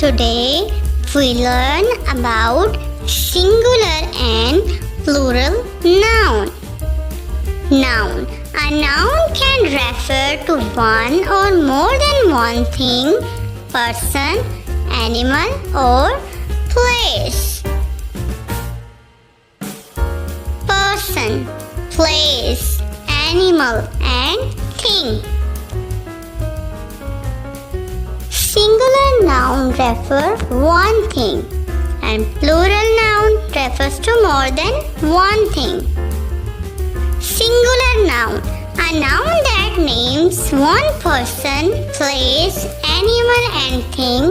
Today we learn about singular and plural noun. Noun. A noun can refer to one or more than one thing, person, animal or place. Person, place, animal and thing. Singular noun refers one thing and plural noun refers to more than one thing. Singular noun, a noun that names one person, place, animal and thing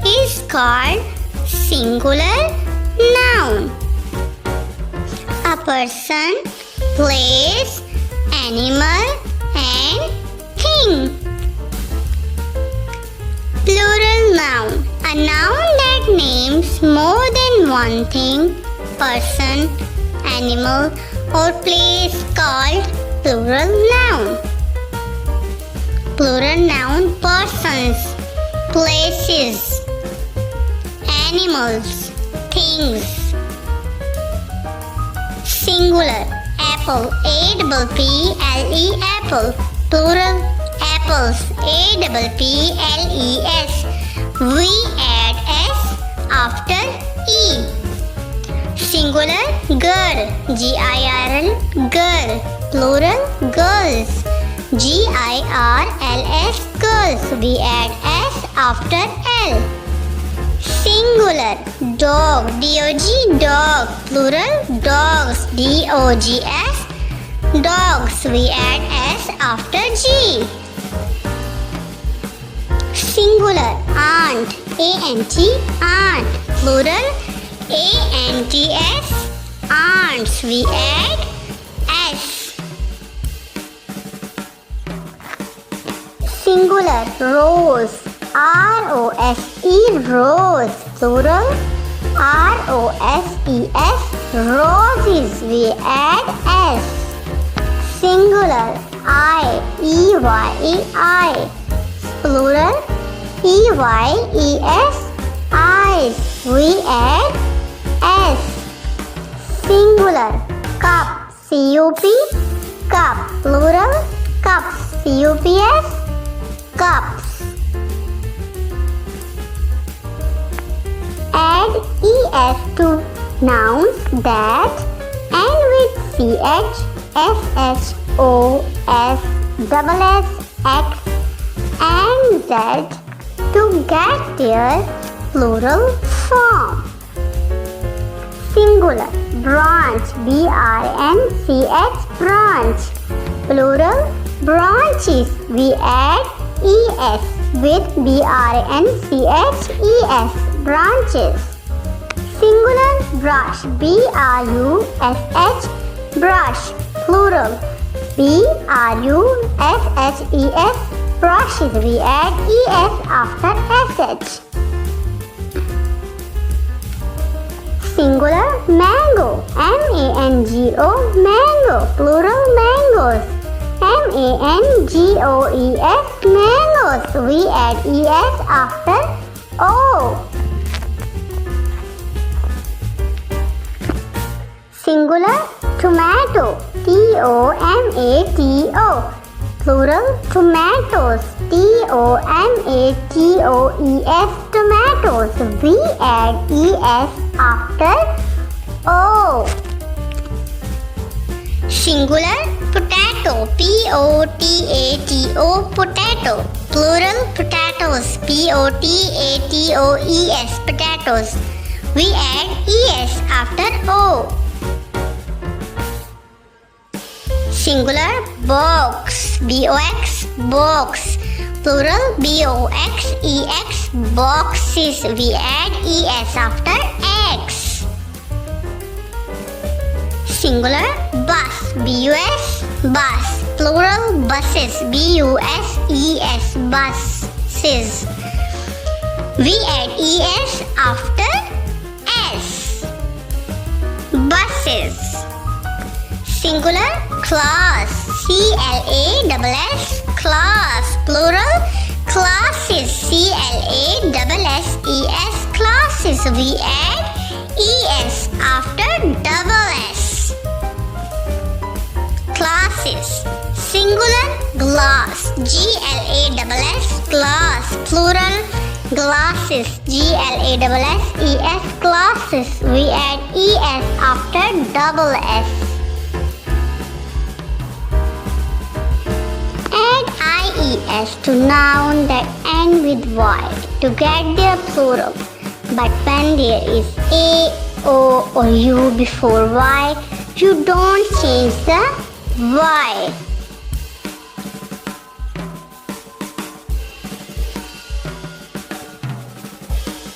is called singular noun. A person, place, animal and thing. Plural noun, a noun that names more than one thing, person, animal or place called plural noun. Plural noun, persons, places, animals, things. Singular, apple, A-P-P-L-E, apple. Plural, apples, A-P-P-L-E-S. We add S after E. Singular, girl, G-I-R-L, girl. Plural, girls, G-I-R-L-S, girls. We add S after L. Singular, dog, D-O-G, dog. Plural, dogs, D-O-G-S, dogs. We add S after G. Singular, aunt, A-N-T, aunt. Plural, A-N-T-S, aunts. We add S. Singular, rose, R-O-S-E, rose. Plural, R-O-S-E-S, roses. We add S. Singular, eye, E-Y-E-I. Plural, E-Y-E-S, eyes. We add S. Singular, cup, C-U-P, cup. Plural, cups, C-U-P-S, cups. Add ES to nouns that end with CH, SH, O, S, double S, X and Z to get their plural form. Singular, branch, B-R-N-C-H, branch. Plural, branches. We add ES with B-R-N-C-H-E-S, branches. Singular, brush, B-R-U-S-H, brush. Plural, B-R-U-S-H-E-S, brushes. We add ES after SH. Singular, mango, M-A-N-G-O, mango. Plural, mangoes, M-A-N-G-O-E-S, mangoes. We add ES after O. Singular, tomato, T-O-M-A-T-O. Plural, tomatoes, T-O-M-A-T-O-E-S, tomatoes. We add ES after O. Singular, potato, P-O-T-A-T-O, potato. Plural, potatoes, P-O-T-A-T-O-E-S, potatoes. We add ES after O. Singular, box, B-O-X, box. Plural, B-O-X-E-X, boxes. We add ES after X. Singular, bus, B-U-S, bus. Plural, buses, B-U-S-E-S, buses. We add ES after S. Buses. Singular, class, C-L-A-S-S, class. Plural, Classes, C-L-A-S-S-E-S, classes. We add E-S after double S. Classes. Singular, glass, G-L-A-S-S, glass. Plural, glasses, G-L-A-S-S-E-S, glasses. We add E-S after double S. Add I-E-S to noun that end with Y to get their plural. But when there is A, O or U before Y, you don't change the Y.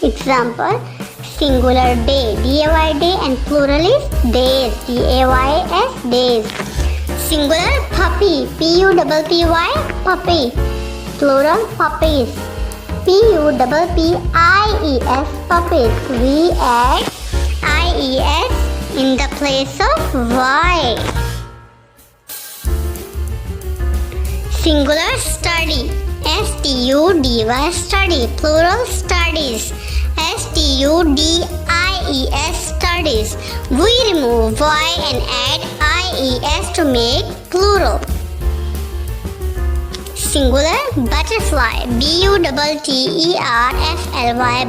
Example, singular day, D-A-Y day, and plural is days, D-A-Y-S, days. Singular puppy, P-U-P-P-Y, puppy. Plural puppies, P-U-P-P-I-E-S, puppies. We add I-E-S in the place of Y. Singular study, S-T-U-D-Y, study. Plural studies, S-T-U-D-I-E-S, studies. We remove Y and add I-E-S to make plural. Singular butterfly, B-U-T-T-E-R-F-L-Y,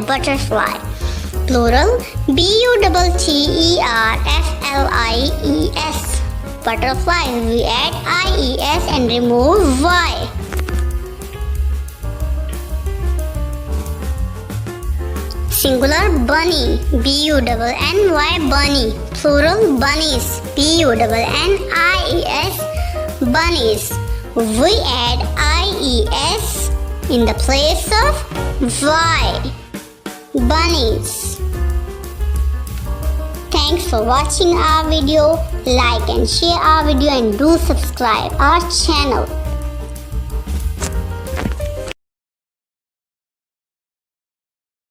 butterfly. Plural, B-U-T-T-E-R-F-L-I-E-S, butterfly. We add I-E-S and remove Y. Singular bunny, B-U-N-N-Y, bunny. Plural bunnies, B-U-N-N-I-E-S, bunnies. We add I-E-S in the place of Y, bunnies. Thanks for watching our video. Like and share our video and do subscribe our channel.